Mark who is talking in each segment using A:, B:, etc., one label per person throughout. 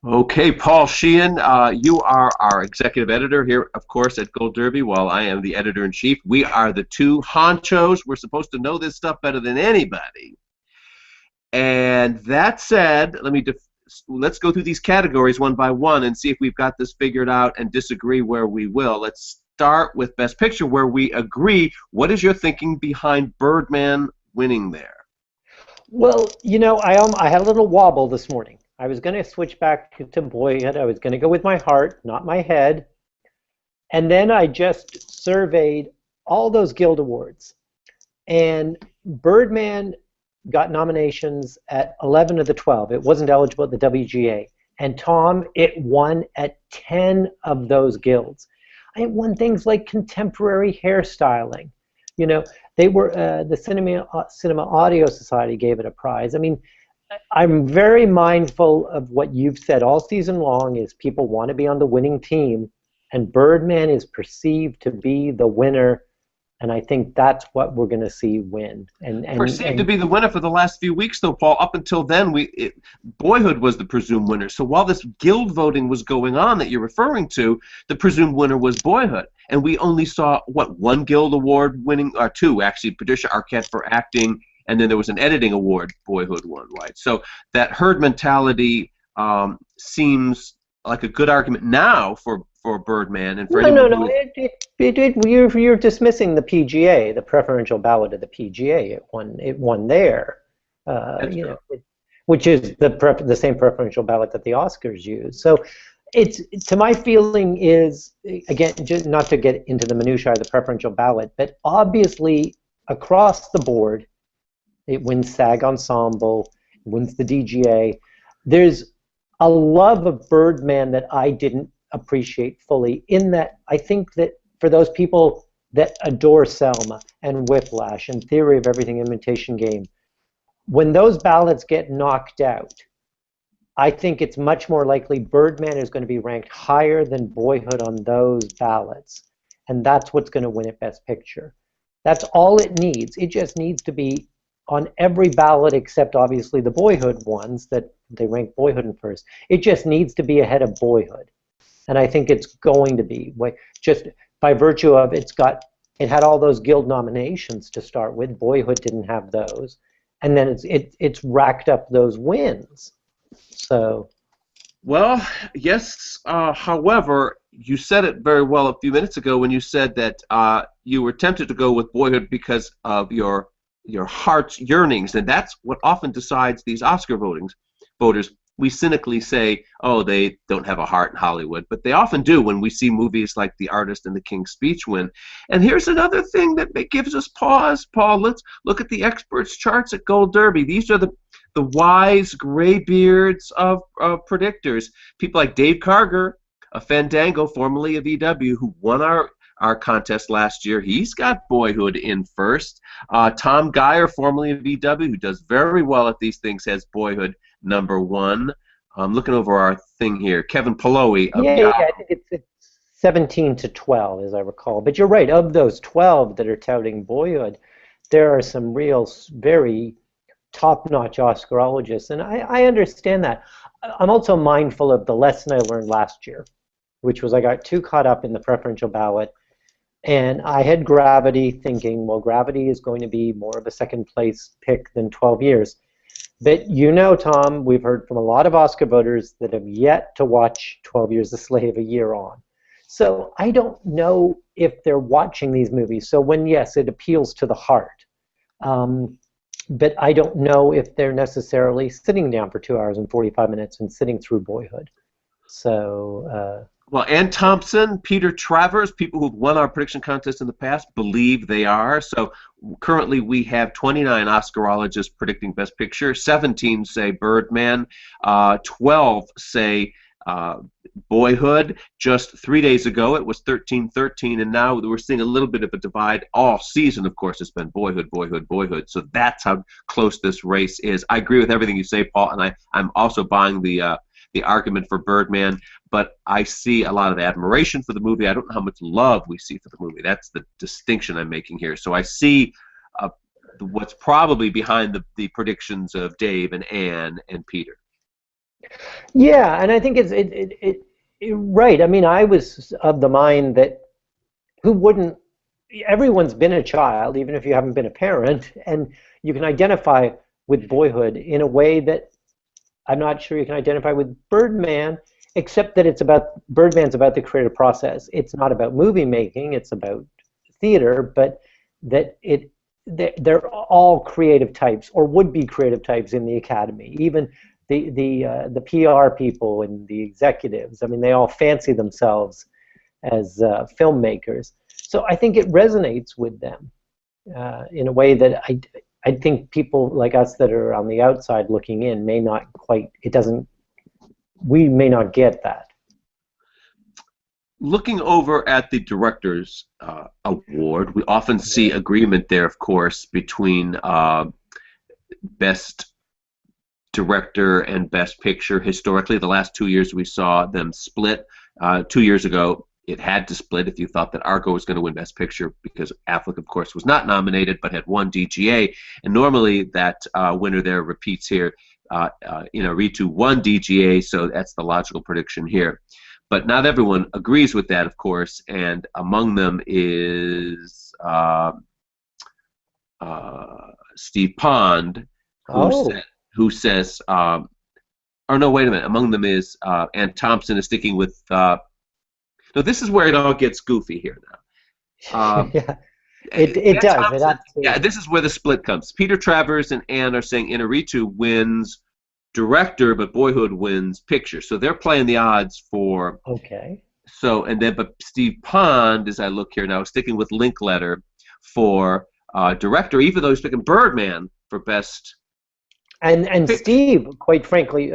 A: Okay, Paul Sheehan, you are our executive editor here, of course, at Gold Derby, while I am the editor-in-chief. We are the two honchos. We're supposed to know this stuff better than anybody. And that said, let's go through these categories one by one and see if we've got this figured out and disagree where we will. Let's start with Best Picture, where we agree. What is your thinking behind Birdman winning there?
B: Well, I had a little wobble this morning. I was going to switch back to Boyhood. I was going to go with my heart, not my head. And then I just surveyed all those Guild Awards. And Birdman got nominations at 11 of the 12. It wasn't eligible at the WGA. And Tom, it won at 10 of those guilds. It won things like contemporary hairstyling. You know, they were the Cinema Audio Society gave it a prize. I mean, I'm very mindful of what you've said all season long is people want to be on the winning team, and Birdman is perceived to be the winner, and I think that's what we're going to see win.
A: Perceived to be the winner for the last few weeks, though, Paul. Up until then, Boyhood was the presumed winner. So while this guild voting was going on that you're referring to, the presumed winner was Boyhood, and we only saw one guild award winning, or two actually. Patricia Arquette for acting, and then there was an editing award. Boyhood won, right? So that herd mentality seems like a good argument now for Birdman and for anyone who is.
B: You're dismissing the PGA, the preferential ballot of the PGA. It won there, which is the same preferential ballot that the Oscars use. So, to my feeling is, again, just not to get into the minutiae of the preferential ballot, but obviously across the board, it wins SAG Ensemble, it wins the DGA. There's a love of Birdman that I didn't appreciate fully, in that I think that for those people that adore Selma and Whiplash and Theory of Everything, Imitation Game, when those ballots get knocked out, I think it's much more likely Birdman is going to be ranked higher than Boyhood on those ballots, and that's what's going to win it Best Picture. That's all it needs. It just needs to be on every ballot except obviously the Boyhood ones that they rank Boyhood in first. It just needs to be ahead of Boyhood. And I think it's going to be, just by virtue of it had all those guild nominations to start with. Boyhood didn't have those, and then it's racked up those wins. So,
A: well, yes. However, you said it very well a few minutes ago when you said that you were tempted to go with Boyhood because of your heart's yearnings, and that's what often decides these Oscar voters. We cynically say, oh, they don't have a heart in Hollywood, but they often do when we see movies like The Artist and The King's Speech win. And here's another thing that gives us pause, Paul. Let's look at the experts' charts at Gold Derby. These are the wise graybeards of predictors. People like Dave Karger, a Fandango, formerly of EW, who won our contest last year. He's got Boyhood in first. Tom Geyer, formerly of EW, who does very well at these things, has Boyhood number one. I'm looking over our thing here. Kevin Paloe of
B: yeah,
A: Yahoo.
B: I think it's 17 to 12, as I recall. But you're right, of those 12 that are touting Boyhood, there are some real, very top-notch Oscarologists, and I understand that. I'm also mindful of the lesson I learned last year, which was I got too caught up in the preferential ballot, and I had Gravity thinking, well, Gravity is going to be more of a second place pick than 12 years. But Tom, we've heard from a lot of Oscar voters that have yet to watch 12 Years a Slave a year on. So I don't know if they're watching these movies. So when, yes, it appeals to the heart, but I don't know if they're necessarily sitting down for 2 hours and 45 minutes and sitting through Boyhood. So...
A: Well, Ann Thompson, Peter Travers, people who've won our prediction contest in the past believe they are. So currently we have 29 Oscarologists predicting Best Picture. 17 say Birdman. 12 say Boyhood. Just 3 days ago it was 13-13, and now we're seeing a little bit of a divide. All season, of course, it's been Boyhood, Boyhood, Boyhood. So that's how close this race is. I agree with everything you say, Paul, and I'm also buying the argument for Birdman, but I see a lot of admiration for the movie. I don't know how much love we see for the movie. That's the distinction I'm making here. So I see what's probably behind the predictions of Dave and Ann and Peter.
B: Yeah, and I think right. I mean, I was of the mind that who wouldn't everyone's been a child, even if you haven't been a parent, and you can identify with Boyhood in a way that I'm not sure you can identify with Birdman, except that Birdman's about the creative process. It's not about movie making, it's about theater, but that they're all creative types or would be creative types in the academy. Even the PR people and the executives. I mean, they all fancy themselves as filmmakers. So I think it resonates with them in a way that I think people like us that are on the outside looking in may not quite. It doesn't. We may not get that.
A: Looking over at the Directors Award, we often see agreement there, of course, between Best Director and Best Picture. Historically, the last 2 years we saw them split. 2 years ago, it had to split if you thought that Argo was going to win Best Picture, because Affleck, of course, was not nominated but had won DGA. And normally that winner there repeats here. Inarritu won DGA, so that's the logical prediction here. But not everyone agrees with that, of course, and among them is Steve Pond, who says, or no, wait a minute, among them is Ann Thompson is sticking with, no, this is where it all gets goofy here now.
B: Yeah, it does.
A: Yeah, this is where the split comes. Peter Travers and Ann are saying Inarritu wins director, but Boyhood wins picture. So they're playing the odds for.
B: Okay.
A: So but Steve Pond, as I look here now, is sticking with Linkletter for director, even though he's picking Birdman for best.
B: And Steve, quite frankly,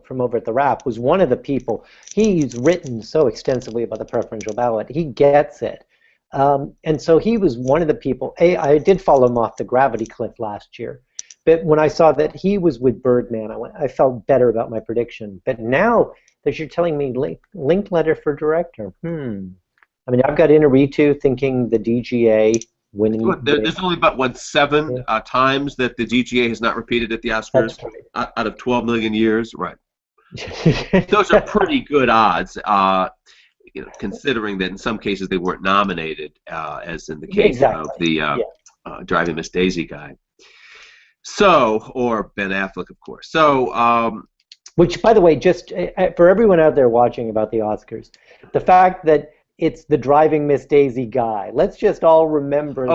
B: from over at the Wrap, was one of the people. He's written so extensively about the preferential ballot. He gets it. And so he was one of the people. I did follow him off the Gravity Cliff last year. But when I saw that he was with Birdman, I felt better about my prediction. But now that you're telling me Linkletter for director, I mean, I've got Inarritu thinking the DGA winning.
A: There's only about seven times that the DGA has not repeated at the Oscars out of 12 million years. Right. Those are pretty good odds, considering that in some cases they weren't nominated, as in the case of the Driving Miss Daisy guy. So, or Ben Affleck, of course. So,
B: which, by the way, just for everyone out there watching about the Oscars, the fact that it's the Driving Miss Daisy guy. Let's just all remember.
A: And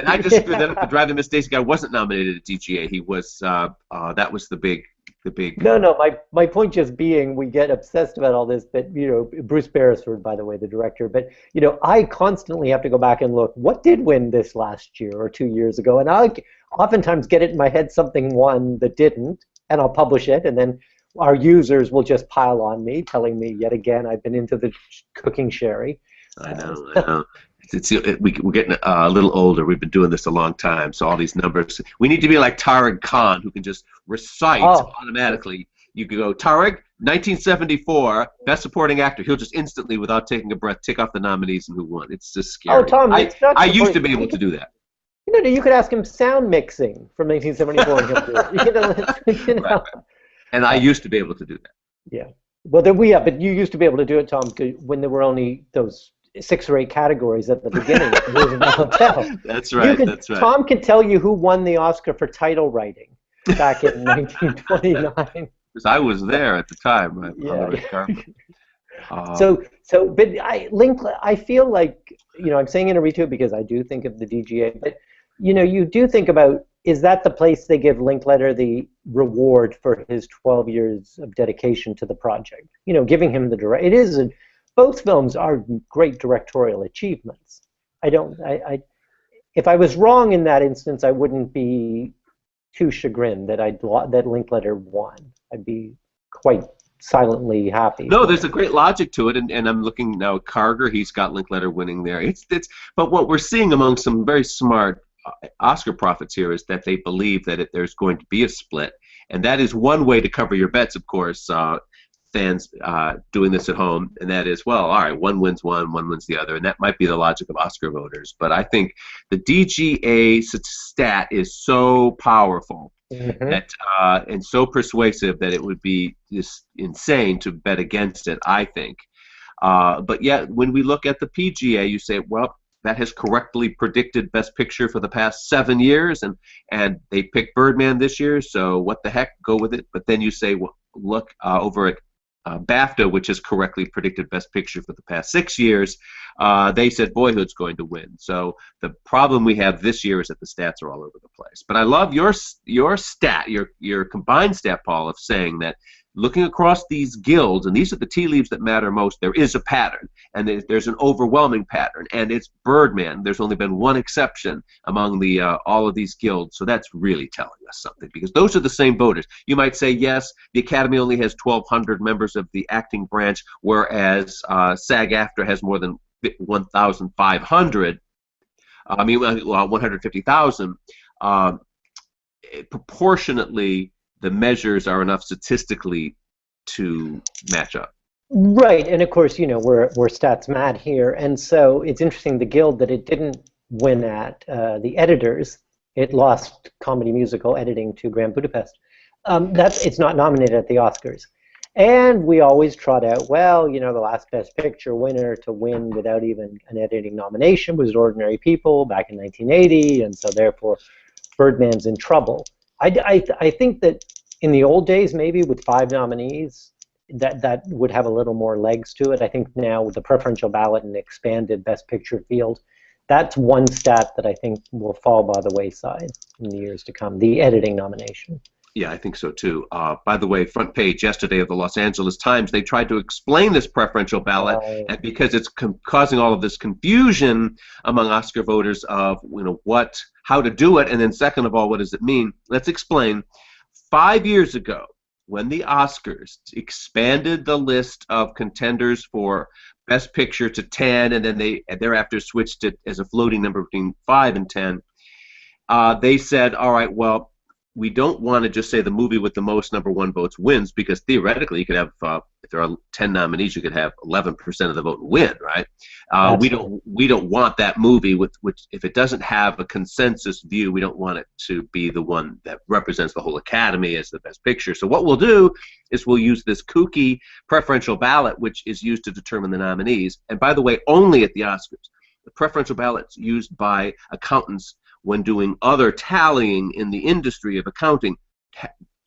A: I disagree that if the Driving Miss Daisy guy wasn't nominated at DGA, he was. That was the big.
B: No. My point just being, we get obsessed about all this, but Bruce Beresford, by the way, the director. But I constantly have to go back and look. What did win this last year or 2 years ago? And I oftentimes get it in my head something won that didn't, and I'll publish it, and then our users will just pile on me, telling me yet again I've been into the cooking sherry.
A: I know. We're getting a little older. We've been doing this a long time, so all these numbers. We need to be like Tariq Khan, who can just recite automatically. You could go, Tariq, 1974, Best Supporting Actor. He'll just instantly, without taking a breath, tick off the nominees and who won. It's just scary.
B: Oh, Tom,
A: I used to be able to do that.
B: You could ask him sound mixing from 1974 and he'll do it.
A: Right. And I used to be able to do that.
B: Yeah. Well, but you used to be able to do it, Tom, when there were only those 6 or 8 categories at the beginning.
A: That's right. That's right.
B: Tom can tell you who won the Oscar for title writing back in 1929.
A: Because I was there at the time, right?
B: Yeah. But I feel like I'm saying Inarritu because I do think of the DGA, but you do think about, is that the place they give Linkletter the reward for his 12 years of dedication to the project? Giving him the direct. It is. Both films are great directorial achievements. If I was wrong in that instance, I wouldn't be too chagrined that Linkletter won. I'd be quite silently happy.
A: No, there's a great logic to it, and I'm looking now at Karger. He's got Linkletter winning there. But what we're seeing among some very smart Oscar prophets here is that they believe that there's going to be a split, and that is one way to cover your bets, of course. Fans doing this at home, and that is, well, all right, one wins one wins the other, and that might be the logic of Oscar voters. But I think the DGA stat is so powerful
B: Hmm.
A: that and so persuasive that it would be just insane to bet against it, I think. But yet, when we look at the PGA, you say, well, that has correctly predicted Best Picture for the past 7 years, and they picked Birdman this year, so what the heck, go with it. But then you say, well, look over at BAFTA, which has correctly predicted Best Picture for the past 6 years. They said Boyhood's going to win. So the problem we have this year is that the stats are all over the place. But I love your stat, your combined stat, Paul, of saying that looking across these guilds, and these are the tea leaves that matter most, there is a pattern, and there's an overwhelming pattern, and it's Birdman. There's only been one exception among the all of these guilds, so that's really telling us something, because those are the same voters. You might say, yes, the Academy only has 1,200 members of the acting branch, whereas SAG-AFTRA has more than 1,500. I mean, 150,000. Proportionately, the measures are enough statistically to match up.
B: Right, and of course, you know, we're stats mad here, and so it's interesting, the guild that it didn't win at, the editors, it lost comedy musical editing to Grand Budapest. It's not nominated at the Oscars. And we always trot out, well, you know, the last Best Picture winner to win without even an editing nomination was Ordinary People back in 1980, and so therefore Birdman's in trouble. I think that in the old days, maybe with 5 nominees, that would have a little more legs to it. I think now with the preferential ballot and the expanded Best Picture field, that's one stat that I think will fall by the wayside in the years to come, the editing nomination.
A: Yeah, I think so too. By the way, front page yesterday of the Los Angeles Times, they tried to explain this preferential ballot, and because it's causing all of this confusion among Oscar voters of, you know, how to do it, and then second of all, what does it mean? Let's explain. 5 years ago, when the Oscars expanded the list of contenders for Best Picture to 10, and then they thereafter switched it as a floating number between 5 and 10, they said, all right, well, we don't want to just say the movie with the most number 1 votes wins, because theoretically you could have, if there are 10 nominees, you could have 11% of the vote and win, right? We don't want that movie which if it doesn't have a consensus view, we don't want it to be the one that represents the whole Academy as the Best Picture. So what we'll do is we'll use this kooky preferential ballot, which is used to determine the nominees. And by the way, only at the Oscars. The preferential ballot's used by accountants when doing other tallying in the industry of accounting,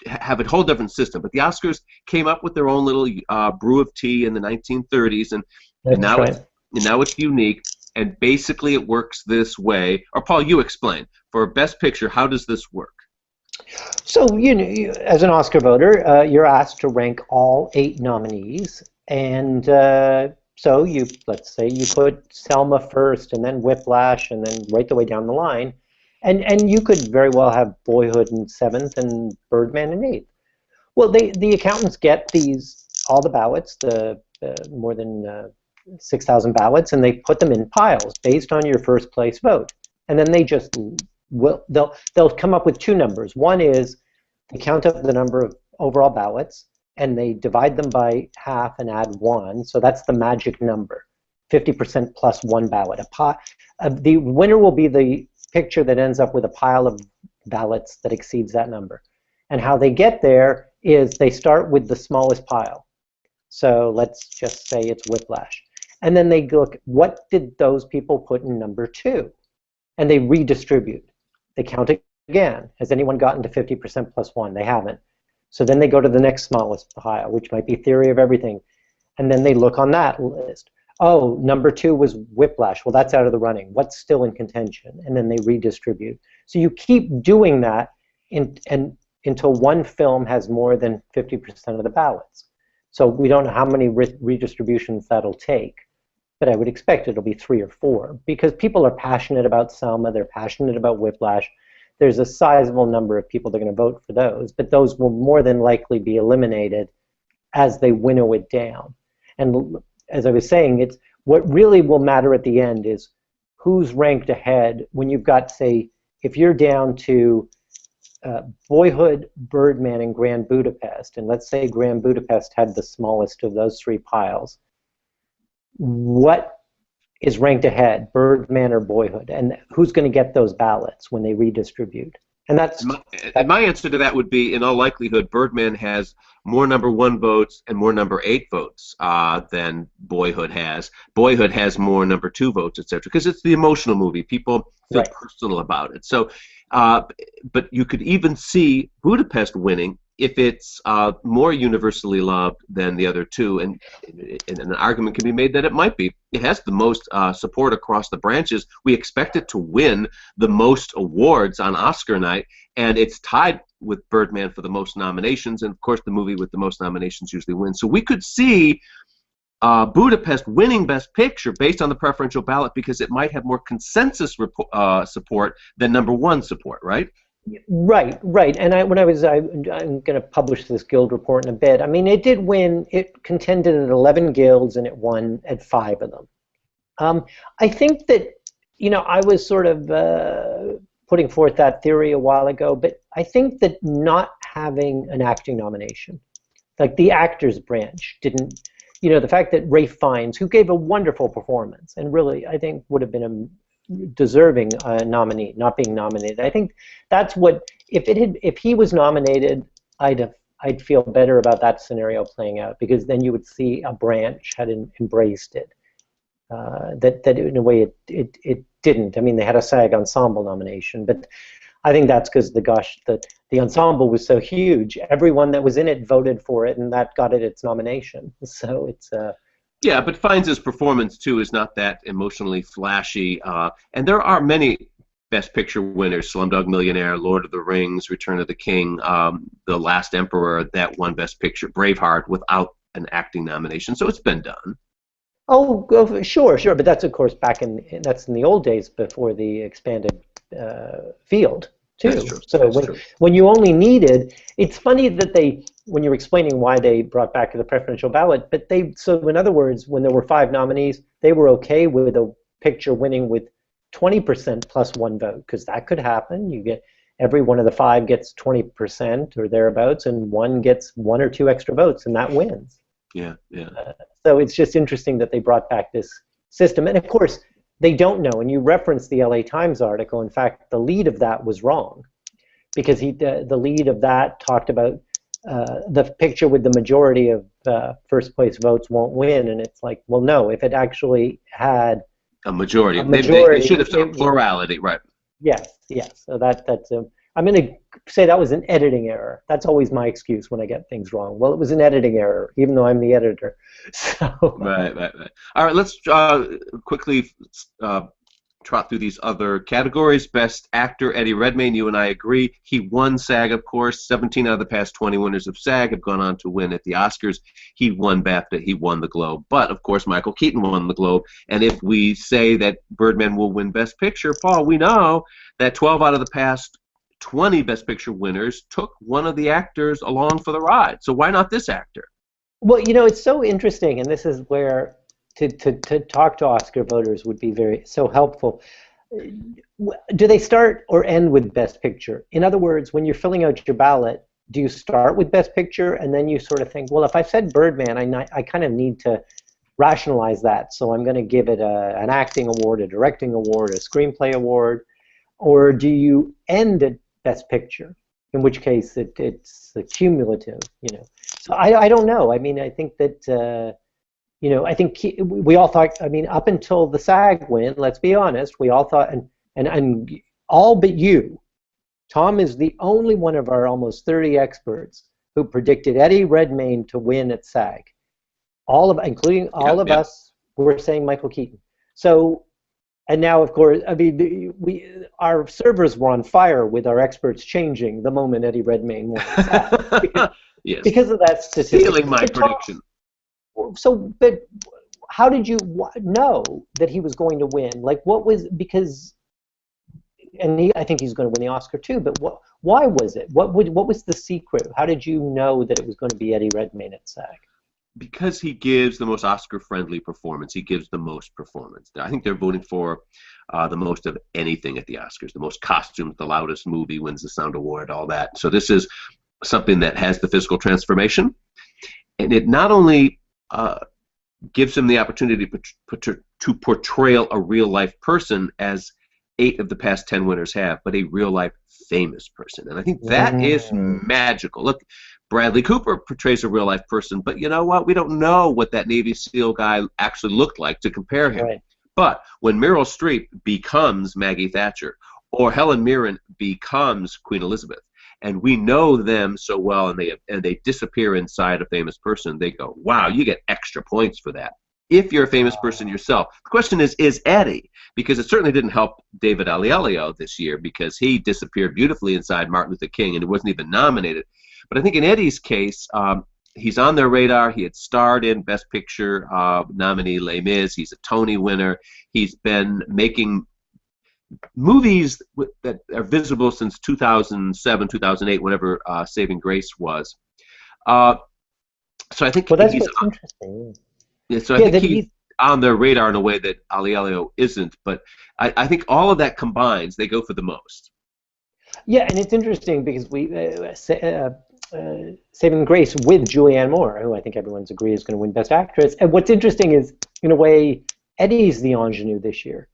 A: have a whole different system. But the Oscars came up with their own little brew of tea in the 1930s, and now it's unique. And basically, it works this way. Or Paul, you explain. For Best Picture, how does this work?
B: So, you know, as an Oscar voter, you're asked to rank all 8 nominees, and so let's say you put Selma first, and then Whiplash, and then right the way down the line. And you could very well have Boyhood in 7th and Birdman in 8th. Well, the accountants get all the ballots, the more than 6,000 ballots, and they put them in piles based on your first place vote. And then they'll come up with 2 numbers. One is they count up the number of overall ballots, and they divide them by half and add 1. So that's the magic number, 50% plus 1 ballot. The winner will be the picture that ends up with a pile of ballots that exceeds that number. And how they get there is they start with the smallest pile. So let's just say it's Whiplash. And then they look, what did those people put in number 2? And they redistribute. They count again. Has anyone gotten to 50% plus 1? They haven't. So then they go to the next smallest pile, which might be Theory of Everything. And then they look on that list. Oh, number 2 was Whiplash. Well, that's out of the running. What's still in contention? And then they redistribute. So you keep doing that until one film has more than 50% of the ballots. So we don't know how many redistributions that'll take, but I would expect it'll be 3 or 4, because people are passionate about Selma. They're passionate about Whiplash. There's a sizable number of people that are going to vote for those, but those will more than likely be eliminated as they winnow it down. And as I was saying, it's what really will matter at the end is who's ranked ahead when you've got, say, if you're down to Boyhood, Birdman, and Grand Budapest, and let's say Grand Budapest had the smallest of those 3 piles, what is ranked ahead, Birdman or Boyhood? And who's going to get those ballots when they redistribute? And that's
A: And my answer to that would be, in all likelihood, Birdman has more number one votes and more number eight votes than Boyhood has. Boyhood has more number two votes, etc. Because it's the emotional movie. People feel
B: right.
A: personal about it. So, uh, but you could even see Budapest winning if it's more universally loved than the other two, and an argument can be made that it might be. It has the most support across the branches. We expect it to win the most awards on Oscar night, and it's tied with Birdman for the most nominations, and of course the movie with the most nominations usually wins. So we could see Budapest winning Best Picture based on the preferential ballot because it might have more consensus support than number one support, right?
B: Right, right. And I'm going to publish this Guild report in a bit. I mean, it did win. It contended at 11 guilds, and it won at 5 of them. I think that, I was sort of putting forth that theory a while ago, but I think that not having an acting nomination, like the actors branch, didn't, the fact that Ralph Fiennes, who gave a wonderful performance, and really, I think would have been a deserving nominee, not being nominated. I think that's what, if he was nominated, I'd feel better about that scenario playing out, because then you would see a branch had embraced it. That in a way it didn't. I mean, they had a SAG Ensemble nomination, but I think that's because the ensemble was so huge. Everyone that was in it voted for it, and that got it its nomination. So it's
A: Yeah, but Fiennes' performance too is not that emotionally flashy, and there are many Best Picture winners: Slumdog Millionaire, Lord of the Rings, Return of the King, The Last Emperor, that won Best Picture, Braveheart, without an acting nomination. So it's been done.
B: Oh, sure, but that's of course that's in the old days before the expanded field too.
A: That's true.
B: So when you only needed, it's funny that when you're explaining why they brought back the preferential ballot, but so in other words, when there were 5 nominees, they were okay with a picture winning with 20% plus 1 vote, because that could happen. You get every one of the 5 gets 20% or thereabouts, and one gets 1 or 2 extra votes, and that wins.
A: Yeah.
B: So it's just interesting that they brought back this system. And of course, they don't know. And you referenced the LA Times article. In fact, the lead of that was wrong, because the lead of that talked about the picture with the majority of first place votes won't win. And it's like, well, no, if it actually had
A: a majority,
B: they
A: should have said plurality, right?
B: Yes. So that's I'm going to say that was an editing error. That's always my excuse when I get things wrong. Well, it was an editing error, even though I'm the editor. So.
A: Right. All right, let's quickly trot through these other categories. Best Actor, Eddie Redmayne, you and I agree. He won SAG, of course. 17 out of the past 20 winners of SAG have gone on to win at the Oscars. He won BAFTA, he won the Globe. But, of course, Michael Keaton won the Globe. And if we say that Birdman will win Best Picture, Paul, we know that 12 out of the past 20 Best Picture winners took one of the actors along for the ride. So why not this actor?
B: Well, it's so interesting, and this is where to talk to Oscar voters would be so helpful. Do they start or end with Best Picture? In other words, when you're filling out your ballot, do you start with Best Picture and then you sort of think, well, if I said Birdman, I kind of need to rationalize that, so I'm going to give it an acting award, a directing award, a screenplay award, or do you end at Best Picture, in which case it's cumulative, So I don't know. I mean, I think that, I think we all thought, I mean, up until the SAG win, let's be honest, we all thought, and all but you, Tom is the only one of our almost 30 experts who predicted Eddie Redmayne to win at SAG. Including all of us, were saying Michael Keaton. So, and now, of course, I mean, our servers were on fire with our experts changing the moment Eddie Redmayne won SAG. Because of that statistic.
A: Stealing my prediction.
B: So, but how did you know that he was going to win? Like, because, and I think he's going to win the Oscar too, but why was it? What was the secret? How did you know that it was going to be Eddie Redmayne at SAG?
A: Because he gives the most Oscar-friendly performance. He gives the most performance. I think they're voting for the most of anything at the Oscars. The most costumes, the loudest movie wins the Sound Award, all that. So this is something that has the physical transformation. And it not only gives him the opportunity to portray a real-life person, as 8 of the past 10 winners have, but a real-life famous person. And I think that is magical. Look, Bradley Cooper portrays a real life person, but you know what? We don't know what that Navy SEAL guy actually looked like to compare him.
B: Right.
A: But when Meryl Streep becomes Maggie Thatcher, or Helen Mirren becomes Queen Elizabeth, and we know them so well, and they disappear inside a famous person, they go, wow, you get extra points for that. If you're a famous person yourself. The question is Eddie? Because it certainly didn't help David Oyelowo this year, because he disappeared beautifully inside Martin Luther King and he wasn't even nominated. But I think in Eddie's case, he's on their radar. He had starred in Best Picture nominee Les Mis. He's a Tony winner. He's been making movies that are visible since 2007, 2008, whenever Saving Grace was. So I think
B: that's
A: he's
B: what's interesting.
A: Yeah, so I think he's on their radar in a way that Oyelowo isn't. But I think all of that combines, they go for the most.
B: Yeah, and it's interesting because Saving Grace with Julianne Moore, who I think everyone's agreed is going to win Best Actress. And what's interesting is, in a way, Eddie's the ingenue this year.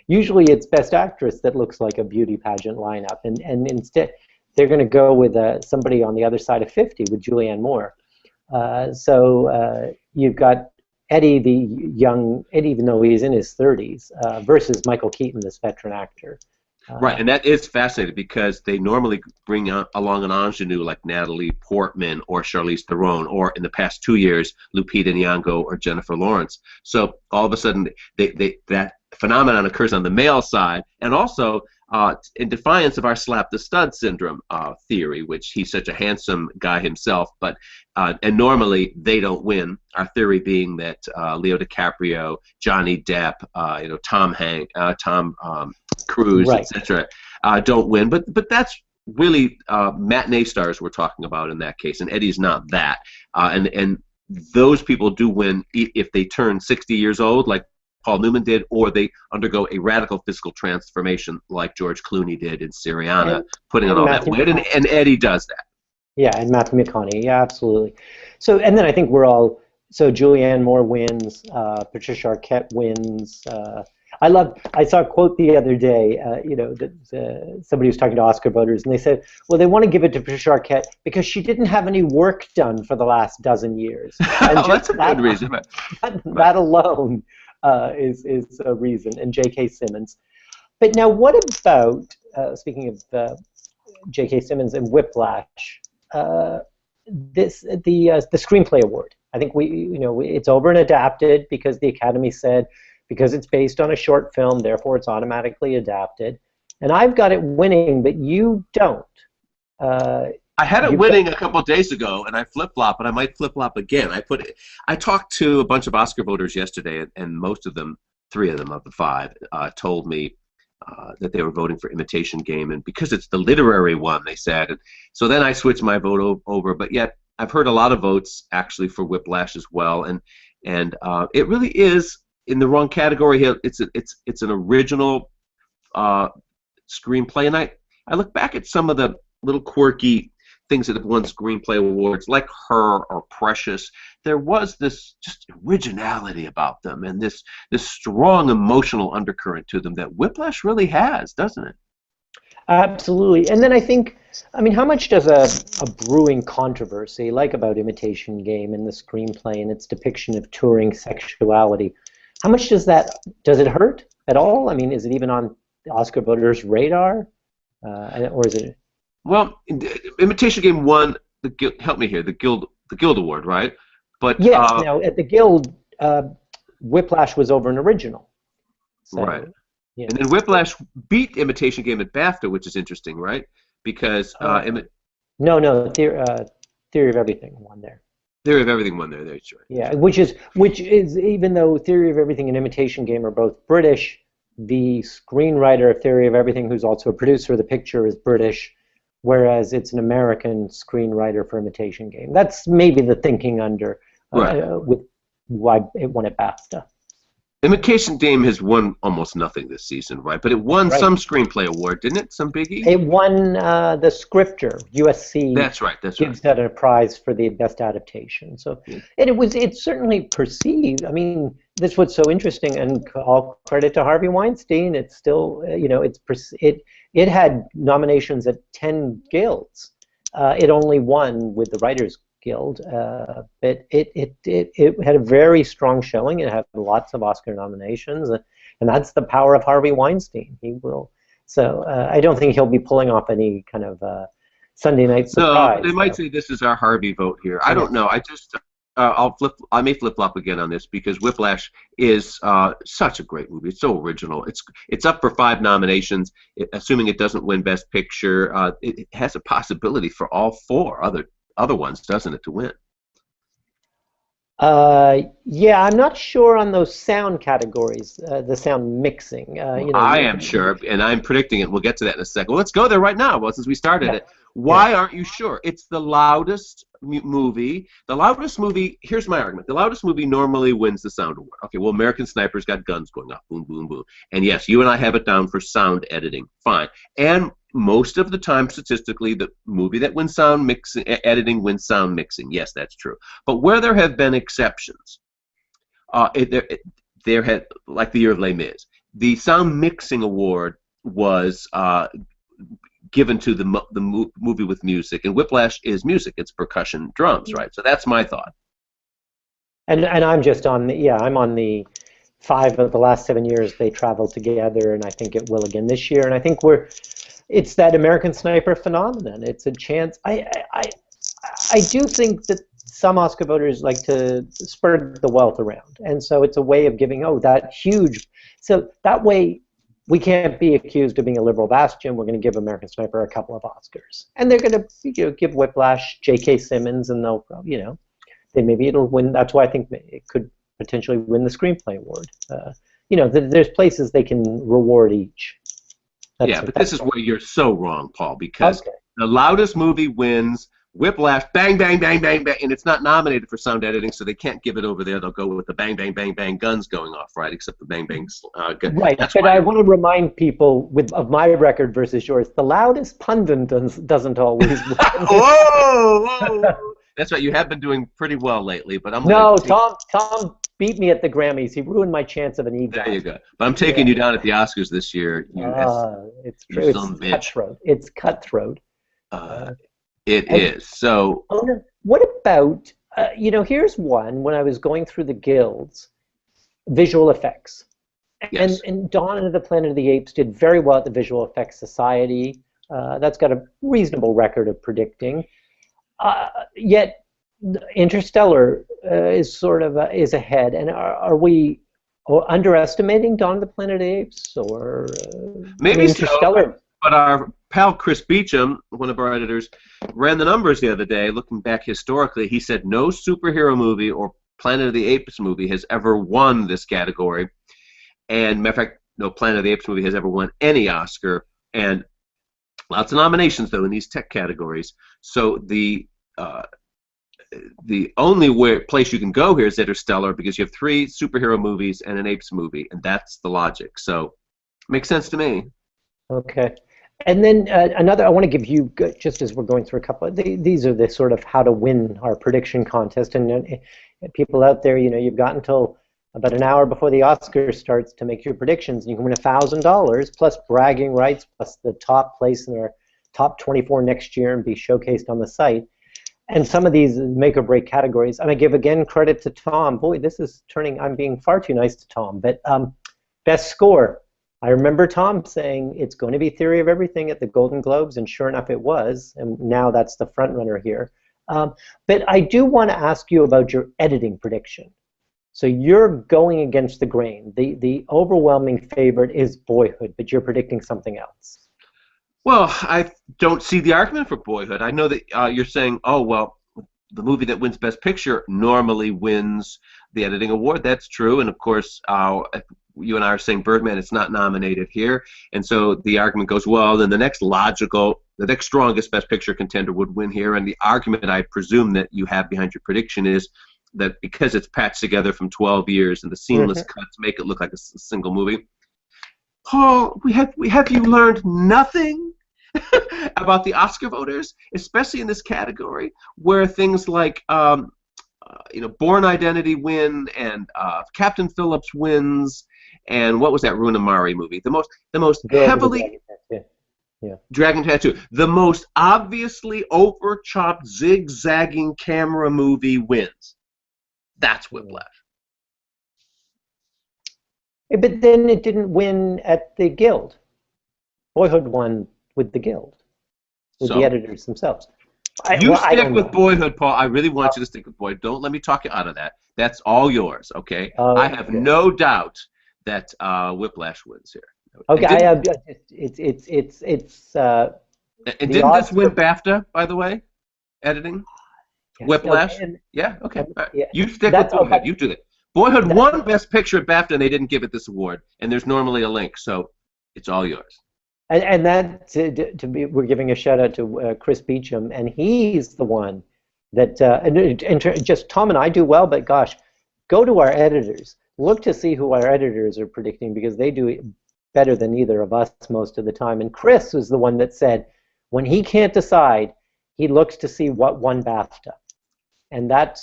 B: Usually it's Best Actress that looks like a beauty pageant lineup, and instead they're going to go with somebody on the other side of 50 with Julianne Moore. So you've got Eddie, the young Eddie, even though he's in his 30s, versus Michael Keaton, this veteran actor.
A: Right, and that is fascinating because they normally bring along an ingenue like Natalie Portman or Charlize Theron, or in the past 2 years, Lupita Nyong'o or Jennifer Lawrence. So all of a sudden, that phenomenon occurs on the male side, and also in defiance of our slap the stud syndrome theory, which he's such a handsome guy himself, but and normally they don't win. Our theory being that Leo DiCaprio, Johnny Depp, Tom Cruise,
B: right,
A: etc., don't win. But that's really matinee stars we're talking about in that case, and Eddie's not that. And those people do win if they turn 60 years old, like Paul Newman did, or they undergo a radical physical transformation like George Clooney did in Syriana, putting on all that weight, and Eddie does that.
B: Yeah, and Matthew McConaughey, yeah, absolutely. So, and then I think so Julianne Moore wins, Patricia Arquette wins. I saw a quote the other day, that somebody was talking to Oscar voters, and they said, well, they want to give it to Patricia Arquette because she didn't have any work done for the last dozen years. And
A: that's a good reason.
B: That alone is a reason, and J.K. Simmons. But now, what about, speaking of J.K. Simmons and Whiplash, the Screenplay Award? I think it's over and adapted because the Academy said, because it's based on a short film, therefore it's automatically adapted. And I've got it winning, but you don't.
A: I had it winning a couple of days ago, and I flip-flop, and I might flip-flop again. I talked to a bunch of Oscar voters yesterday, and most of them, 3 of them of the 5, told me that they were voting for Imitation Game, and because it's the literary one, they said. And so then I switched my vote over, but yet I've heard a lot of votes actually for Whiplash as well, and it really is in the wrong category here. It's an original screenplay, and I look back at some of the little quirky things that have won screenplay awards, like Her or Precious. There was this just originality about them, and this strong emotional undercurrent to them that Whiplash really has, doesn't it?
B: Absolutely. And then I think, how much does a brewing controversy, like about Imitation Game and the screenplay and its depiction of touring sexuality, how much does it hurt at all? Is it even on the Oscar voters' radar? Or is it?
A: Well, Imitation Game won the Guild, help me here, the Guild Award, right? But
B: yes. Now at the Guild, Whiplash was over an original. So,
A: right.
B: Yeah.
A: And then Whiplash beat Imitation Game at BAFTA, which is interesting, right? Because
B: no, Theory of Everything won there.
A: Theory of Everything won there. That's right.
B: Yeah, which is even though Theory of Everything and Imitation Game are both British, the screenwriter of Theory of Everything, who's also a producer of the picture, is British, whereas it's an American screenwriter for Imitation Game. That's maybe the thinking under with why it won at BAFTA.
A: Imitation Game has won almost nothing this season, right? But it won some screenplay award, didn't it? Some biggie?
B: It won the Scripture. USC gives that a prize for the best adaptation. So it's certainly perceived. That's what's so interesting, and all credit to Harvey Weinstein. It's still, it it had nominations at 10 guilds. It only won with the Writers Guild, but it had a very strong showing. It had lots of Oscar nominations, and that's the power of Harvey Weinstein. He will. So I don't think he'll be pulling off any kind of Sunday night surprise.
A: No, they might say this is our Harvey vote here. I don't know. I just I may flip flop again on this because Whiplash is such a great movie. It's so original. It's up for 5 nominations. Assuming it doesn't win Best Picture, it has a possibility for all 4 other ones, doesn't it, to win?
B: Yeah, I'm not sure on those sound categories, the sound mixing.
A: I am sure, and I'm predicting it. We'll get to that in a second. Well, let's go there right now. Well, since we started it, why aren't you sure? It's the loudest movie. The loudest movie. Here's my argument. The loudest movie normally wins the sound award. Okay, well, American Sniper's got guns going off, boom, boom, boom, and yes, you and I have it down for sound editing. Fine, and most of the time, statistically, the movie that wins sound editing wins sound mixing. Yes, that's true. But where there have been exceptions, there had, like the year of Les Mis, the sound mixing award was given to the movie with music, and Whiplash is music. It's percussion drums, right? So that's my thought.
B: And I'm just on I'm on the 5 of the last 7 years they traveled together, and I think it will again this year. And I think it's that American Sniper phenomenon. It's a chance. I do think that some Oscar voters like to spread the wealth around, and so it's a way of giving that huge. So that way, we can't be accused of being a liberal bastion. We're going to give American Sniper a couple of Oscars, and they're going to give Whiplash J.K. Simmons, and they'll maybe it'll win. That's why I think it could potentially win the Screenplay award. There's places they can reward each.
A: But this is where you're so wrong, Paul, because the loudest movie wins. Whiplash, bang, bang, bang, bang, bang, and it's not nominated for sound editing, so they can't give it over there. They'll go with the bang, bang, bang, bang guns going off, right? Except the bang, bang gun.
B: Right, but I want to remind people of my record versus yours. The loudest pundit doesn't always win.
A: Whoa! That's right. You have been doing pretty well lately, but
B: Tom beat me at the Grammys. He ruined my chance of an EGOT.
A: There you go. But I'm taking you down at the Oscars this year.
B: It's true. It's cutthroat. It's cutthroat.
A: It is. So.
B: What about, here's one, when I was going through the guilds, visual effects.
A: Yes.
B: And Dawn of the Planet of the Apes did very well at the Visual Effects Society. That's got a reasonable record of predicting. Yet Interstellar is ahead. And are we underestimating Dawn of the Planet of the Apes? Or
A: maybe
B: Interstellar?
A: So, but our pal Chris Beecham, one of our editors, ran the numbers the other day. Looking back historically, he said no superhero movie or Planet of the Apes movie has ever won this category. And matter of fact, no Planet of the Apes movie has ever won any Oscar. And lots of nominations, though, in these tech categories. So the only place you can go here is Interstellar, because you have 3 superhero movies and an Apes movie, and that's the logic. So makes sense to me.
B: Okay. And then another, I want to give you, just as we're going through a couple, these are the sort of how to win our prediction contest. And people out there, you've got until about an hour before the Oscars starts to make your predictions. You can win $1,000 plus bragging rights, plus the top place in our top 24 next year and be showcased on the site. And some of these make or break categories. And I give again credit to Tom. Boy, this is turning, I'm being far too nice to Tom. But best score. I remember Tom saying it's going to be Theory of Everything at the Golden Globes, and sure enough it was, and now that's the front runner here. But I do want to ask you about your editing prediction. So you're going against the grain. The overwhelming favorite is Boyhood, but you're predicting something else.
A: Well, I don't see the argument for Boyhood. I know that you're saying, oh, well, the movie that wins Best Picture normally wins the editing award. That's true, and of course, you and I are saying Birdman, it's not nominated here, and so the argument goes, well, then the next strongest Best Picture contender would win here, and the argument I presume that you have behind your prediction is that because it's patched together from 12 years and the seamless cuts make it look like a single movie. Paul, have you learned nothing about the Oscar voters, especially in this category, where things like Born Identity win, and Captain Phillips wins, and what was that Rooney Mara movie? The most heavily
B: Yeah.
A: Dragon Tattoo. The most obviously over-chopped, zigzagging camera movie wins. That's Whiplash.
B: But then it didn't win at the Guild. Boyhood won with the Guild, with the
A: So
B: editors themselves.
A: you
B: Well, I
A: stick
B: don't
A: with
B: know.
A: Boyhood, Paul. I really want you to stick with Boyhood. Don't let me talk you out of that. That's all yours, okay? I have
B: Okay.
A: no doubt that Whiplash wins here.
B: Okay.
A: And didn't
B: It's
A: and
B: the
A: didn't this
B: odds
A: win
B: for
A: BAFTA, by the way? Editing?
B: yes. Okay.
A: Whiplash?
B: And,
A: Yeah, okay. All right.
B: yeah.
A: You stick with
B: That's okay.
A: Boyhood. You do it. Boyhood
B: That's
A: won Best Picture at BAFTA, and they didn't give it this award. And there's normally a link, so it's all yours.
B: and that to be we're giving a shout out to Chris Beecham, and he's the one that just Tom and I do well, but gosh, go to our editors. Look to see who our editors are predicting because they do it better than either of us most of the time. And Chris was the one that said when he can't decide, he looks to see what won BAFTA, and that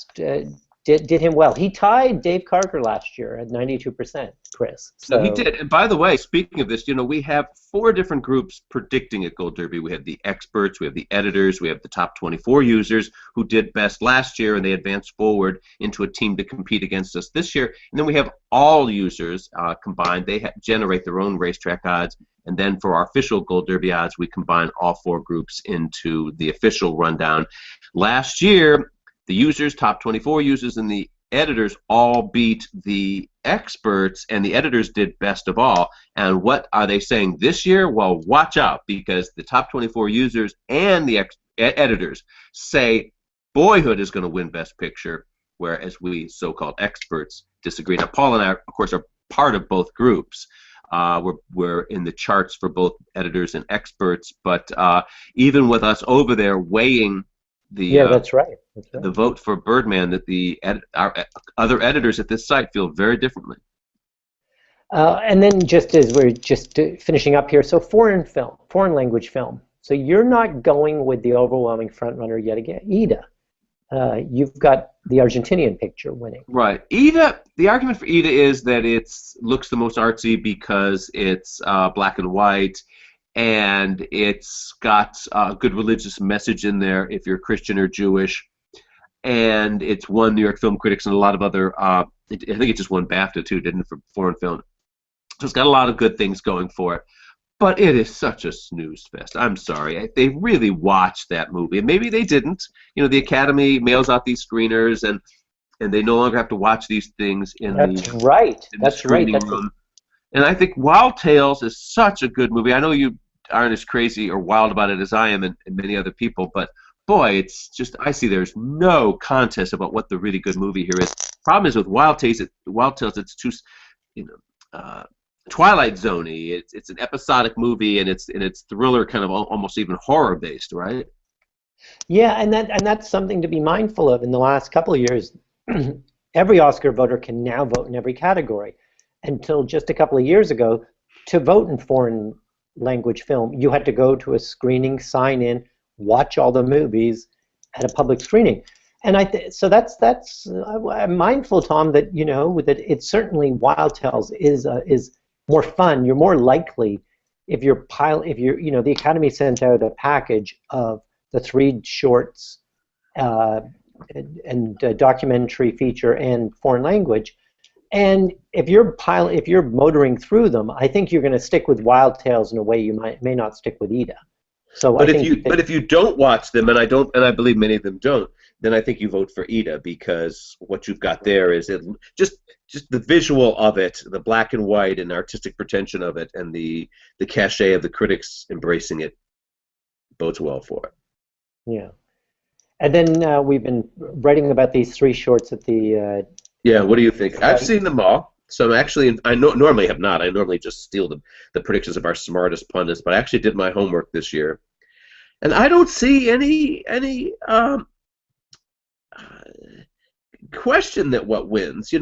B: did him well. He tied Dave Carter last year at 92%, Chris.
A: No, he
B: So
A: did. And by the way, speaking of this, we have four different groups predicting at Gold Derby. We have the experts, we have the editors, we have the top 24 users who did best last year, and they advanced forward into a team to compete against us this year. And then we have all users combined. They generate their own racetrack odds. And then for our official Gold Derby odds, we combine all four groups into the official rundown. Last year, the users, top 24 users, and the editors all beat the experts, and the editors did best of all. And what are they saying this year? Well, watch out, because the top 24 users and the editors say Boyhood is going to win Best Picture, whereas we so-called experts disagree. Now, Paul and I, of course, are part of both groups. We're in the charts for both editors and experts, but even with us over there weighing
B: yeah, that's right. That's right.
A: the vote for Birdman, that our other editors at this site feel very differently.
B: And then just as we're just finishing up here, so foreign language film. So you're not going with the overwhelming frontrunner yet again, Ida. You've got the Argentinian picture winning.
A: Right. Ida, the argument for Ida is that it looks the most artsy because it's black and white, and it's got a good religious message in there if you're Christian or Jewish. And it's won New York Film Critics and a lot of other, I think it just won BAFTA too, didn't it, for foreign film. So it's got a lot of good things going for it. But it is such a snooze fest. I'm sorry. They really watched that movie. And maybe they didn't. The Academy mails out these screeners, and they no longer have to watch these things in
B: That's
A: the
B: right.
A: in the
B: That's right.
A: screening room. And I think Wild Tales is such a good movie. I know you aren't as crazy or wild about it as I am and many other people, but boy, it's just, I see there's no contest about what the really good movie here is. Problem is with Wild Tales, it's too, Twilight Zone-y. It's an episodic movie, and it's thriller, kind of almost even horror based, right?
B: Yeah, and that's something to be mindful of. In the last couple of years, every Oscar voter can now vote in every category. Until just a couple of years ago, to vote in foreign language film, you had to go to a screening, sign in, watch all the movies at a public screening. And so that's I'm mindful, Tom, that that it's certainly Wild Tales is more fun. You're more likely if the Academy sent out a package of the 3 shorts and documentary feature and foreign language. And if you're motoring through them, I think you're going to stick with Wild Tales in a way you may not stick with Ida. So
A: but if you don't watch them, and I believe many of them don't, then I think you vote for Ida, because what you've got there is just the visual of it, the black and white and artistic pretension of it, and the cachet of the critics embracing it bodes well for it.
B: Yeah. And then we've been writing about these 3 shorts at the
A: yeah, what do you think? I've seen them all. So I normally have not. I normally just steal the predictions of our smartest pundits, but I actually did my homework this year, and I don't see any question that what wins.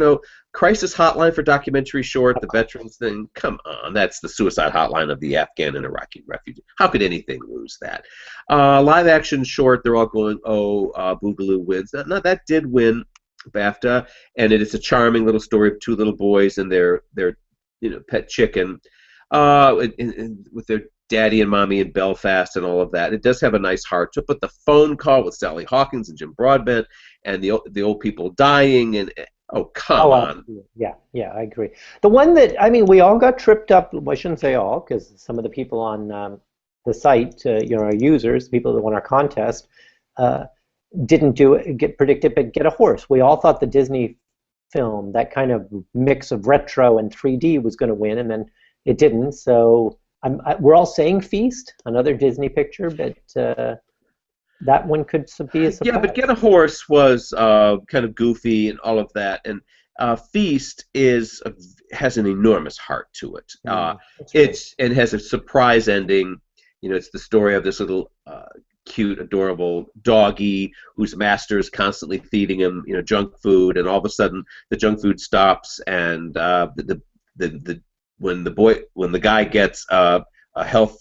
A: Crisis Hotline for documentary short, the veterans thing. Come on, that's the suicide hotline of the Afghan and Iraqi refugee. How could anything lose that? Live action short, they're all going, Boogaloo wins. No, that did win BAFTA, and it is a charming little story of 2 little boys and their pet chicken, with their Daddy and Mommy in Belfast and all of that. It does have a nice heart to it, but the phone call with Sally Hawkins and Jim Broadbent and the old people dying and oh, come
B: Oh,
A: on.
B: absolutely. Yeah, yeah, I agree. The one that, I mean, we all got tripped up. Well, I shouldn't say all, because some of the people on the site, our users, people that won our contest, uh, didn't do it, get predicted, but get a horse. We all thought the Disney film, that kind of mix of retro and 3D, was going to win, and then it didn't. So we're all saying Feast, another Disney picture, but that one could be a
A: Yeah,
B: surprise.
A: but Get a Horse was kind of goofy and all of that, and Feast has an enormous heart to it.
B: That's great.
A: And has a surprise ending. You know, it's the story of this little cute, adorable doggy whose master is constantly feeding him, junk food, and all of a sudden the junk food stops, and when the guy gets a health,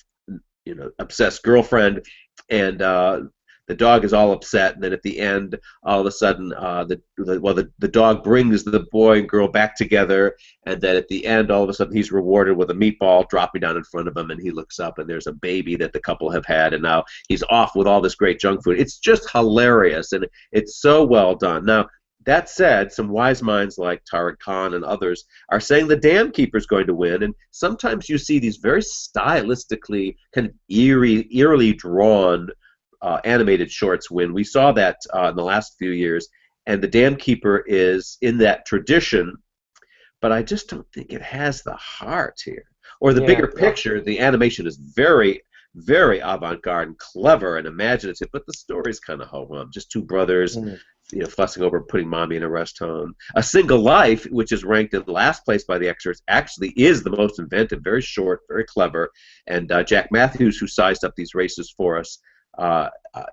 A: obsessed girlfriend, and the dog is all upset, and then at the end, all of a sudden, the dog brings the boy and girl back together, and then at the end, all of a sudden, he's rewarded with a meatball dropping down in front of him, and he looks up, and there's a baby that the couple have had, and now he's off with all this great junk food. It's just hilarious, and it's so well done. Now, that said, some wise minds like Tariq Khan and others are saying the Dam Keeper's going to win, and sometimes you see these very stylistically kind of eerily drawn animated shorts win. We saw that in the last few years, and the Dam Keeper is in that tradition, but I just don't think it has the heart here. Or the bigger picture, the animation is very, very avant-garde and clever and imaginative, but the story's kind of ho-hum. Just two brothers, fussing over putting mommy in a rest home. A Single Life, which is ranked in last place by the experts, actually is the most inventive, very short, very clever, and Jack Matthews, who sized up these races for us,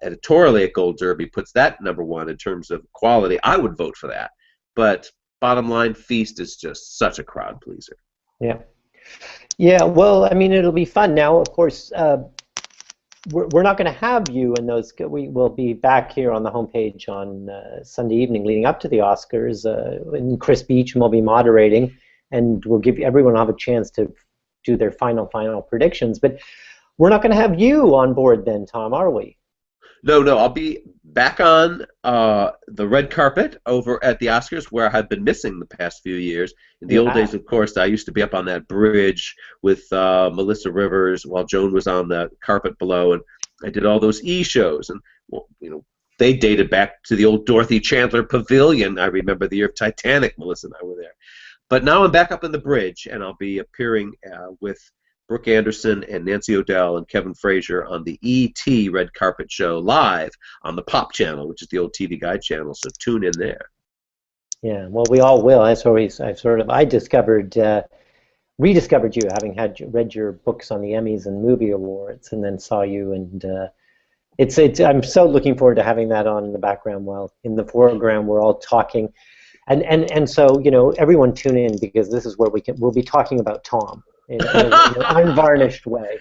A: editorially at Gold Derby, puts that #1 in terms of quality. I would vote for that, but bottom line, Feast is just such a crowd pleaser.
B: Yeah, well, I mean, it'll be fun. Now, of course, we're not going to have you in those. We will be back here on the homepage on Sunday evening leading up to the Oscars, and Chris Beecham will be moderating, and we'll give everyone will have a chance to do their final predictions, but we're not going to have you on board then, Tom, are we?
A: No, I'll be back on the red carpet over at the Oscars, where I've been missing the past few years. In the old days, of course, I used to be up on that bridge with Melissa Rivers while Joan was on the carpet below, and I did all those E-shows. And, they dated back to the old Dorothy Chandler Pavilion. I remember the year of Titanic, Melissa and I were there. But now I'm back up in the bridge, and I'll be appearing with Brooke Anderson and Nancy O'Dell and Kevin Frazier on the E.T. Red Carpet Show live on the Pop Channel, which is the old TV Guide channel, so tune in there.
B: Yeah, well, we all will. That's always I rediscovered you, having read your books on the Emmys and movie awards, and then saw you, and I'm so looking forward to having that on in the background while in the foreground we're all talking, and so everyone tune in, because this is where we'll be talking about Tom in an unvarnished way.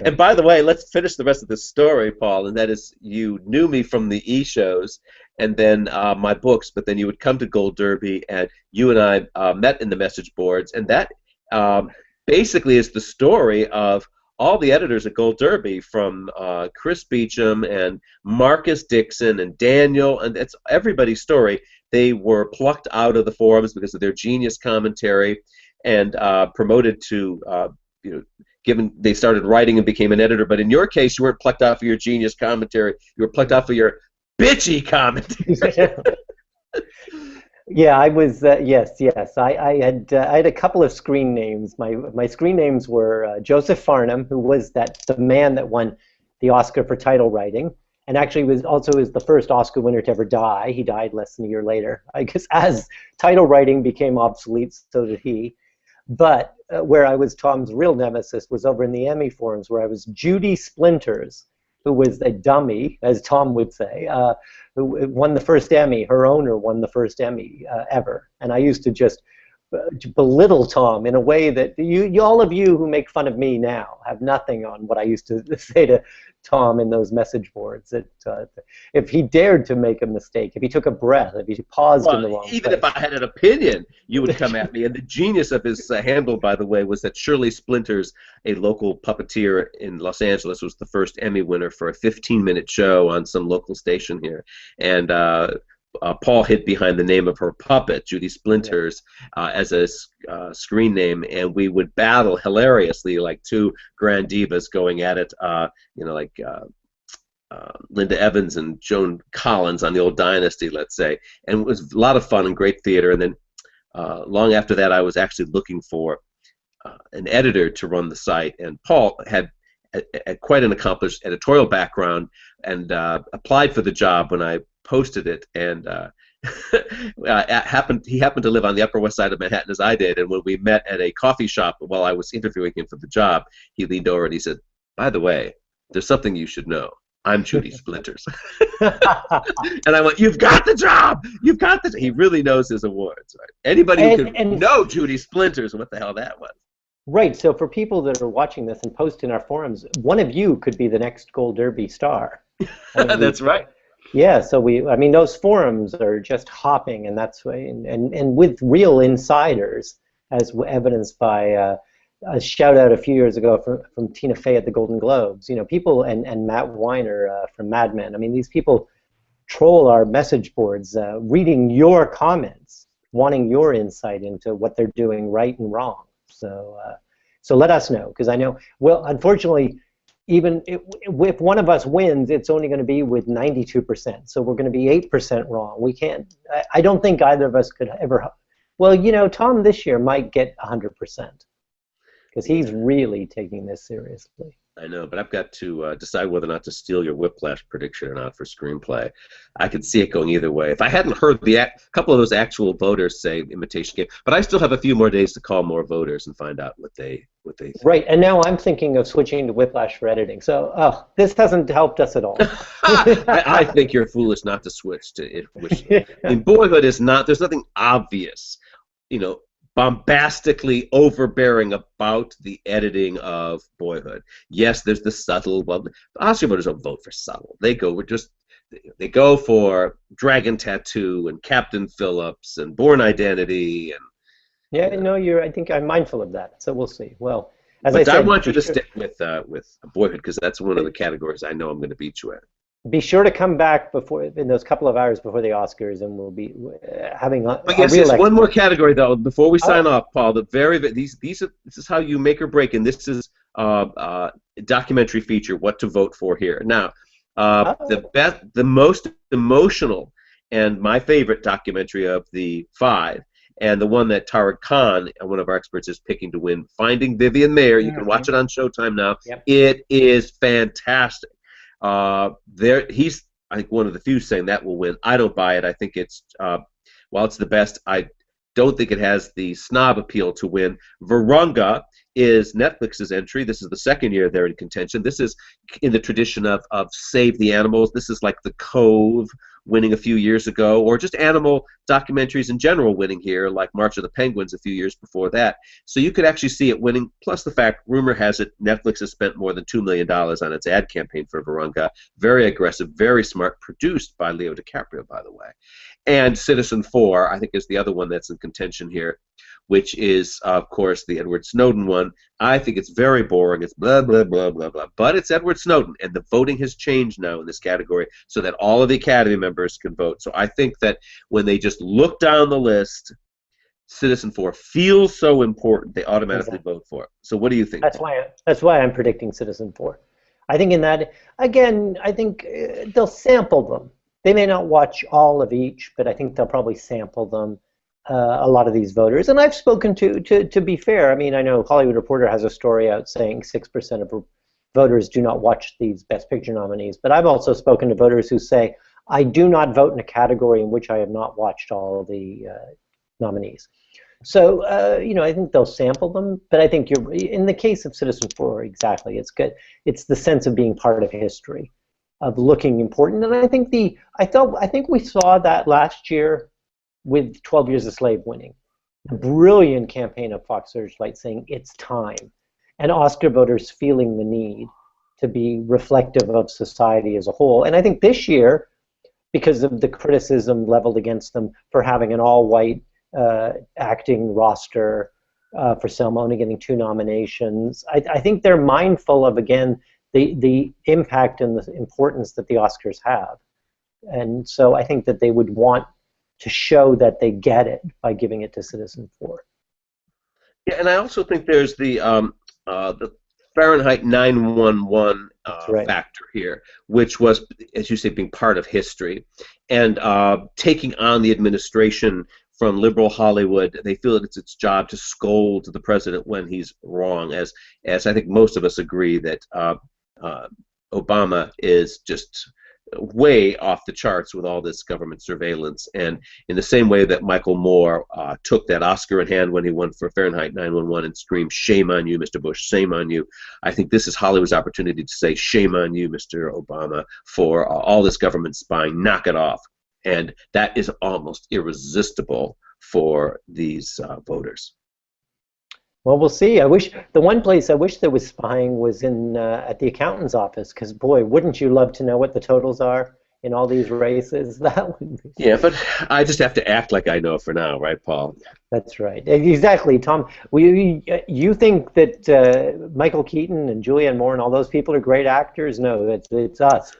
A: And by the way, let's finish the rest of this story, Paul, and that is, you knew me from the E-shows and then my books, but then you would come to Gold Derby, and you and I met in the message boards, and that basically is the story of all the editors at Gold Derby, from Chris Beecham and Marcus Dixon and Daniel, and it's everybody's story. They were plucked out of the forums because of their genius commentary, and promoted to, given they started writing and became an editor. But in your case, you weren't plucked out for your genius commentary. You were plucked out for your bitchy commentary.
B: Yeah, I was. Yes. I had a couple of screen names. My screen names were Joseph Farnham, who was the man that won the Oscar for title writing, and actually was the first Oscar winner to ever die. He died less than a year later. I guess as title writing became obsolete, so did he. But where I was Tom's real nemesis was over in the Emmy forums, where I was Judy Splinters, who was a dummy, as Tom would say, who won the first Emmy. Her owner won the first Emmy ever. And I used to just belittle Tom in a way that all of you who make fun of me now have nothing on what I used to say to Tom in those message boards. That if he dared to make a mistake, if he took a breath, if he paused in
A: Well,
B: the wrong
A: even
B: place.
A: if I had an opinion, you would come at me. And the genius of his handle, by the way, was that Shirley Splinters, a local puppeteer in Los Angeles, was the first Emmy winner for a 15-minute show on some local station here. And Paul hid behind the name of her puppet, Judy Splinters, as a screen name, and we would battle hilariously like two grand divas going at it, like Linda Evans and Joan Collins on the old Dynasty, let's say. And it was a lot of fun and great theater. And then long after that, I was actually looking for an editor to run the site, and Paul had quite an accomplished editorial background and applied for the job when I posted it, and he happened to live on the Upper West Side of Manhattan as I did, and when we met at a coffee shop while I was interviewing him for the job, he leaned over and he said, "By the way, there's something you should know. I'm Judy Splinters." And I went, "You've got the job! You've got the." He really knows his awards. Right? Anybody who could know Judy Splinters, what the hell that was.
B: Right. So for people that are watching this and post in our forums, one of you could be the next Gold Derby star.
A: That's right.
B: Yeah, so those forums are just hopping, and that's why, and with real insiders, as evidenced by a shout out a few years ago from Tina Fey at the Golden Globes. People and Matt Weiner from Mad Men. These people troll our message boards, reading your comments, wanting your insight into what they're doing right and wrong. So let us know, because I know. Well, unfortunately, even if one of us wins, it's only going to be with 92%. So we're going to be 8% wrong. We can't. I don't think either of us could ever. Well, Tom this year might get 100% because he's really taking this seriously.
A: I know, but I've got to decide whether or not to steal your Whiplash prediction or not for Screenplay. I could see it going either way. If I hadn't heard a couple of those actual voters say Imitation Game, but I still have a few more days to call more voters and find out what they think.
B: Right, and now I'm thinking of switching to Whiplash for editing. So, this hasn't helped us at all.
A: I think you're foolish not to switch to it. In Boyhood is not. There's nothing obvious, bombastically overbearing about the editing of Boyhood. Yes, there's the subtle. Well, the Oscar voters don't vote for subtle. They go for Dragon Tattoo and Captain Phillips and Born Identity and.
B: Yeah, no, I think I'm mindful of that. So we'll see. Well, as
A: but
B: I said,
A: I want you to stick with Boyhood, because that's one of the categories I know I'm going to beat you at.
B: Be sure to come back in those couple of hours before the Oscars, and we'll be having a
A: yes,
B: real
A: one more category though before we sign off, Paul. This is how you make or break, and this is a documentary feature. What to vote for here now? The most emotional and my favorite documentary of the 5. And the one that Tariq Khan, one of our experts, is picking to win, Finding Vivian Mayer. You can watch it on Showtime now. Yep. It is fantastic. He's, I think, one of the few saying that will win. I don't buy it. I think it's, while it's the best, I don't think it has the snob appeal to win. Virunga is Netflix's entry. This is the second year they're in contention. This is in the tradition of Save the Animals. This is like The Cove winning a few years ago, or just animal documentaries in general winning here, like March of the Penguins a few years before that. So you could actually see it winning, plus the fact, rumor has it, Netflix has spent more than $2 million on its ad campaign for Virunga. Very aggressive, very smart, produced by Leo DiCaprio, by the way. And Citizen 4, I think, is the other one that's in contention here, which is, of course, the Edward Snowden one. I think it's very boring. It's blah, blah, blah, blah, blah. But it's Edward Snowden, and the voting has changed now in this category so that all of the Academy members can vote. So I think that when they just look down the list, Citizen 4 feels so important, they automatically vote for it. So what do you think?
B: That's why I'm predicting Citizen 4. I think in that, again, I think they'll sample them. They may not watch all of each, but I think they'll probably sample them. A lot of these voters, and I've spoken to be fair. I know Hollywood Reporter has a story out saying 6% of voters do not watch these Best Picture nominees, but I've also spoken to voters who say, I do not vote in a category in which I have not watched all of the nominees. So, I think they'll sample them, but I think in the case of Citizen 4, exactly, it's good. It's the sense of being part of history, of looking important, and I think we saw that last year with 12 Years a Slave winning. the brilliant campaign of Fox Searchlight saying it's time, and Oscar voters feeling the need to be reflective of society as a whole. And I think this year, because of the criticism leveled against them for having an all-white acting roster, for Selma only getting 2 nominations, I think they're mindful of, again, the impact and the importance that the Oscars have. And so I think that they would want to show that they get it by giving it to Citizen4.
A: Yeah, and I also think there's the Fahrenheit 9/11
B: Right.
A: factor here, which was, as you say, being part of history and taking on the administration from liberal Hollywood. They feel that it's its job to scold the president when he's wrong, as I think most of us agree that Obama is just way off the charts with all this government surveillance. And in the same way that Michael Moore took that Oscar in hand when he won for Fahrenheit 9/11 and screamed, "Shame on you, Mr. Bush, shame on you," I think this is Hollywood's opportunity to say, "Shame on you, Mr. Obama, for all this government spying. Knock it off." And that is almost irresistible for these voters.
B: Well, we'll see. I wish the one place I wish there was spying was in at the accountant's office, because boy, wouldn't you love to know what the totals are in all these races? That would be.
A: Yeah, but I just have to act like I know for now, right, Paul?
B: That's right. Exactly, Tom. You think that Michael Keaton and Julianne Moore and all those people are great actors? No, it's us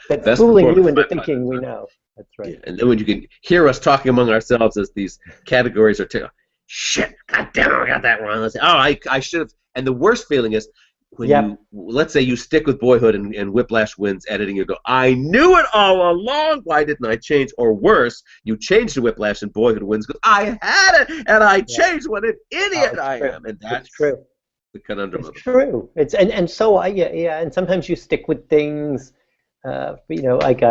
B: that's fooling you into thinking we know. That's right.
A: Yeah, and then when you can hear us talking among ourselves as these categories are shit, God damn it, I got that wrong. Let's say, oh, I should have. And the worst feeling is when you, let's say you stick with Boyhood and Whiplash wins editing, you go, I knew it all along. Why didn't I change? Or worse, you change to Whiplash and Boyhood wins because I had it and I changed. What an idiot I am. And that's
B: true.
A: The conundrum of it.
B: It's true. It's and so and sometimes you stick with things, like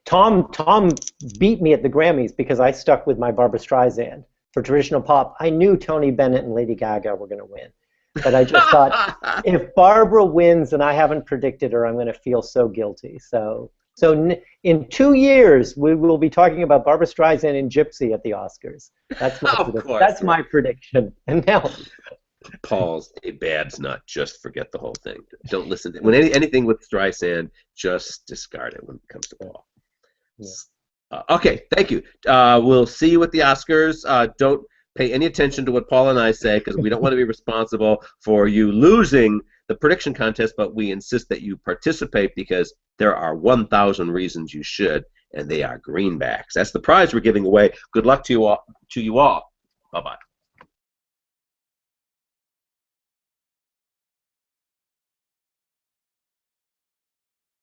B: Tom beat me at the Grammys because I stuck with my Barbra Streisand. For traditional pop, I knew Tony Bennett and Lady Gaga were going to win. But I just thought, if Barbara wins and I haven't predicted her, I'm going to feel so guilty. So in 2 years, we will be talking about Barbra Streisand and Gypsy at the Oscars. That's my prediction. And now,
A: Paul's bad's not just forget the whole thing. Don't listen to when anything with Streisand, just discard it when it comes to Paul. Yeah. Okay, thank you. We'll see you at the Oscars. Don't pay any attention to what Paul and I say because we don't want to be responsible for you losing the prediction contest, but we insist that you participate because there are 1,000 reasons you should, and they are greenbacks. That's the prize we're giving away. Good luck to you all. Bye-bye.